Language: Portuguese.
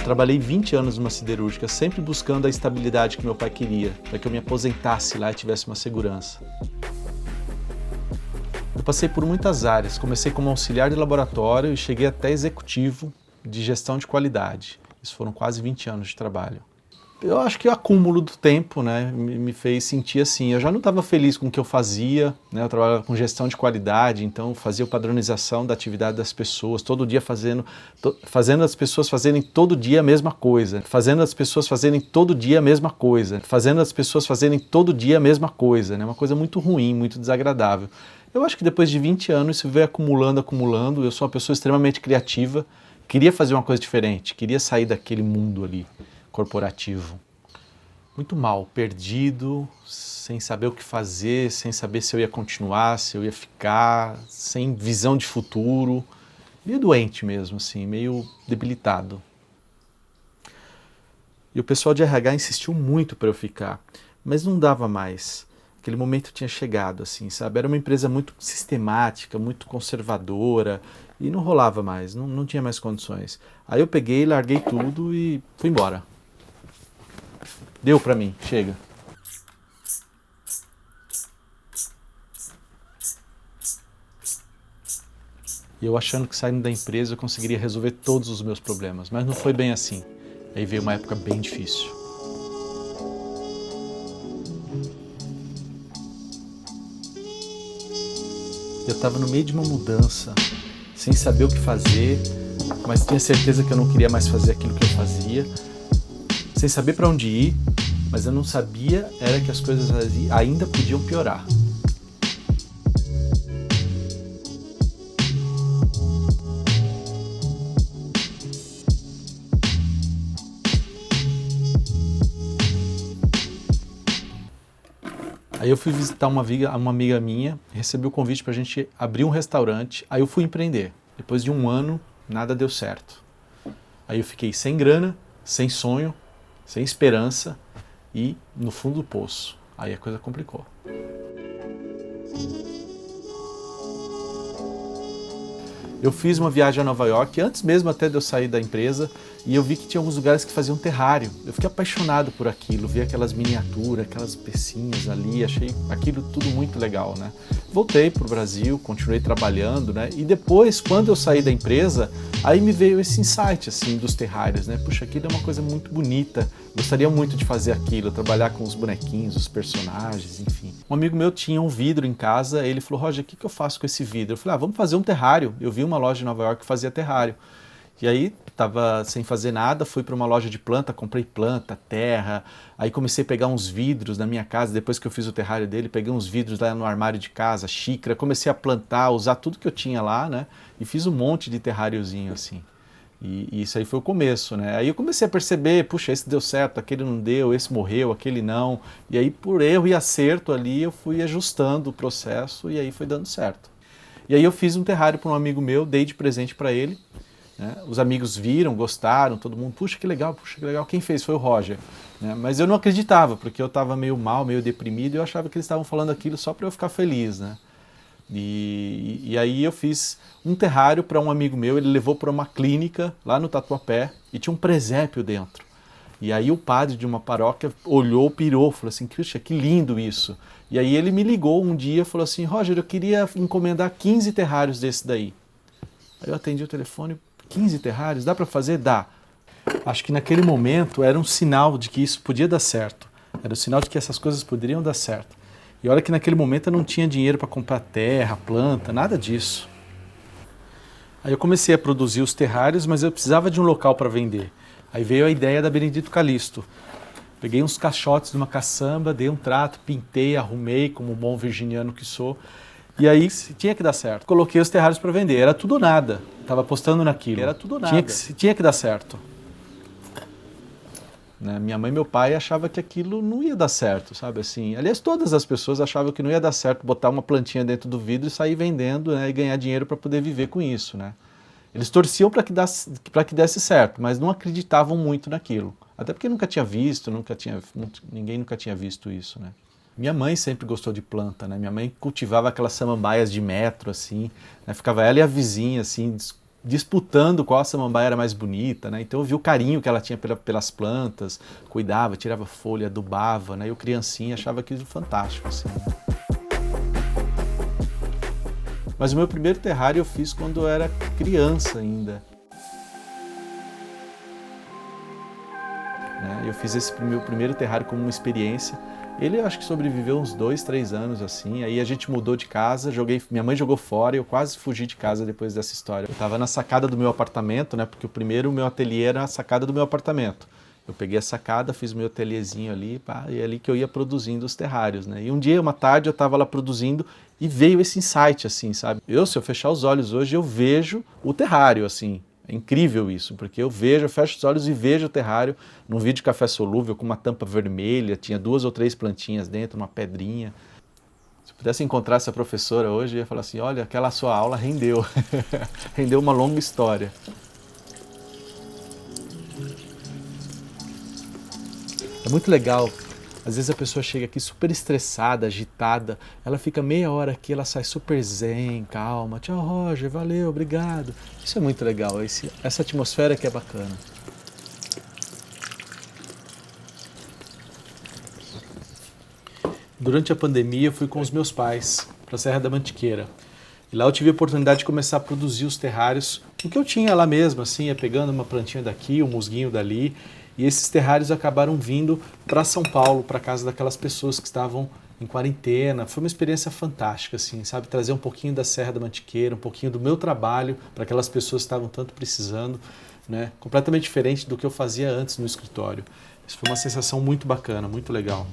trabalhei 20 anos numa siderúrgica, sempre buscando a estabilidade que meu pai queria, para que eu me aposentasse lá e tivesse uma segurança. Eu passei por muitas áreas, comecei como auxiliar de laboratório e cheguei até executivo de gestão de qualidade. Isso foram quase 20 anos de trabalho. Eu acho que o acúmulo do tempo, né, me fez sentir assim, eu já não estava feliz com o que eu fazia, né, eu trabalhava com gestão de qualidade, então fazia padronização da atividade das pessoas, todo dia fazendo as pessoas fazerem todo dia a mesma coisa, fazendo as pessoas fazerem todo dia a mesma coisa, fazendo as pessoas fazerem todo dia a mesma coisa, né, uma coisa muito ruim, muito desagradável. Eu acho que depois de 20 anos isso veio acumulando, eu sou uma pessoa extremamente criativa, queria fazer uma coisa diferente, queria sair daquele mundo ali corporativo. Muito mal, perdido, sem saber o que fazer, sem saber se eu ia continuar, se eu ia ficar, sem visão de futuro, meio doente mesmo, assim, meio debilitado. E o pessoal de RH insistiu muito para eu ficar, mas não dava mais. Aquele momento tinha chegado, assim, sabe? Era uma empresa muito sistemática, muito conservadora, e não rolava mais, não tinha mais condições. Aí eu peguei, larguei tudo e fui embora. Deu pra mim, chega. E eu achando que saindo da empresa eu conseguiria resolver todos os meus problemas, mas não foi bem assim. Aí veio uma época bem difícil. Eu estava no meio de uma mudança, sem saber o que fazer, mas tinha certeza que eu não queria mais fazer aquilo que eu fazia, sem saber para onde ir, mas eu não sabia era que as coisas ainda podiam piorar. Aí eu fui visitar uma amiga minha, recebi o convite para a gente abrir um restaurante, aí eu fui empreender. Depois de um ano, nada deu certo. Aí eu fiquei sem grana, sem sonho, sem esperança e no fundo do poço. Aí a coisa complicou. Eu fiz uma viagem a Nova York, antes mesmo até de eu sair da empresa, e eu vi que tinha alguns lugares que faziam terrário. Eu fiquei apaixonado por aquilo, vi aquelas miniaturas, aquelas pecinhas ali, achei aquilo tudo muito legal, né? Voltei para o Brasil, continuei trabalhando, né? E depois, quando eu saí da empresa, aí me veio esse insight, assim, dos terrários, né? Puxa, aquilo é uma coisa muito bonita, gostaria muito de fazer aquilo, trabalhar com os bonequinhos, os personagens, enfim. Um amigo meu tinha um vidro em casa, ele falou, Roger, o que eu faço com esse vidro? Eu falei, vamos fazer um terrário. Eu vi uma loja em Nova York que fazia terrário. E aí, estava sem fazer nada, fui para uma loja de planta, comprei planta, terra, aí comecei a pegar uns vidros na minha casa, depois que eu fiz o terrário dele, peguei uns vidros lá no armário de casa, xícara, comecei a plantar, usar tudo que eu tinha lá, né? E fiz um monte de terráriozinho assim. E isso aí foi o começo, né? Aí eu comecei a perceber, puxa, esse deu certo, aquele não deu, esse morreu, aquele não. E aí, por erro e acerto ali, eu fui ajustando o processo e aí foi dando certo. E aí eu fiz um terrário para um amigo meu, dei de presente para ele, né? Os amigos viram, gostaram, todo mundo, puxa que legal, quem fez foi o Roger, né? Mas eu não acreditava, porque eu estava meio mal, meio deprimido, e eu achava que eles estavam falando aquilo só para eu ficar feliz, né? E aí eu fiz um terrário para um amigo meu, ele levou para uma clínica lá no Tatuapé e tinha um presépio dentro. E aí o padre de uma paróquia olhou, pirou, falou assim, Cristian, que lindo isso. E aí ele me ligou um dia e falou assim, Roger, eu queria encomendar 15 terrários desse daí. Aí eu atendi o telefone, 15 terrários, dá para fazer? Dá. Acho que naquele momento era um sinal de que isso podia dar certo. Era um sinal de que essas coisas poderiam dar certo. E olha que naquele momento eu não tinha dinheiro para comprar terra, planta, nada disso. Aí eu comecei a produzir os terrários, mas eu precisava de um local para vender. Aí veio a ideia da Benedito Calixto. Peguei uns caixotes de uma caçamba, dei um trato, pintei, arrumei como um bom virginiano que sou. E aí tinha que dar certo. Coloquei os terrários para vender, era tudo ou nada. Estava apostando naquilo. Era tudo ou nada. Tinha que dar certo. Né? Minha mãe e meu pai achavam que aquilo não ia dar certo, sabe assim. Aliás, todas as pessoas achavam que não ia dar certo botar uma plantinha dentro do vidro e sair vendendo, né, e ganhar dinheiro para poder viver com isso, né. Eles torciam para que desse certo, mas não acreditavam muito naquilo. Até porque nunca tinha visto, ninguém nunca tinha visto isso, né. Minha mãe sempre gostou de planta, né. Minha mãe cultivava aquelas samambaias de metro, assim, né? Ficava ela e a vizinha, assim, disputando qual samambaia era mais bonita, né? Então eu vi o carinho que ela tinha pelas plantas, cuidava, tirava folha, adubava, né? E eu criancinha achava aquilo fantástico, assim, né? Mas o meu primeiro terrário eu fiz quando eu era criança ainda. Eu fiz esse meu primeiro terrário como uma experiência. Ele acho que sobreviveu uns 2, 3 anos assim. Aí a gente mudou de casa, minha mãe jogou fora e eu quase fugi de casa depois dessa história. Eu estava na sacada do meu apartamento, né? Porque o meu ateliê era a sacada do meu apartamento. Eu peguei a sacada, fiz meu ateliêzinho ali, pá, e é ali que eu ia produzindo os terrários, né? E um dia, uma tarde, eu estava lá produzindo e veio esse insight, assim, sabe? Se eu fechar os olhos hoje, eu vejo o terrário, assim. É incrível isso, porque eu fecho os olhos e vejo o terrário num vidro de café solúvel com uma tampa vermelha, tinha 2 ou 3 plantinhas dentro, uma pedrinha. Se eu pudesse encontrar essa professora hoje, eu ia falar assim, olha, aquela sua aula rendeu, rendeu uma longa história. É muito legal. Às vezes a pessoa chega aqui super estressada, agitada, ela fica meia hora aqui, ela sai super zen, calma, tchau Roger, valeu, obrigado. Isso é muito legal, essa atmosfera que é bacana. Durante a pandemia eu fui com os meus pais para a Serra da Mantiqueira. E lá eu tive a oportunidade de começar a produzir os terrários, o que eu tinha lá mesmo, assim, ia pegando uma plantinha daqui, um musguinho dali. E esses terrários acabaram vindo para São Paulo, para casa daquelas pessoas que estavam em quarentena. Foi uma experiência fantástica, assim, sabe? Trazer um pouquinho da Serra da Mantiqueira, um pouquinho do meu trabalho para aquelas pessoas que estavam tanto precisando, né? Completamente diferente do que eu fazia antes no escritório. Isso foi uma sensação muito bacana, muito legal.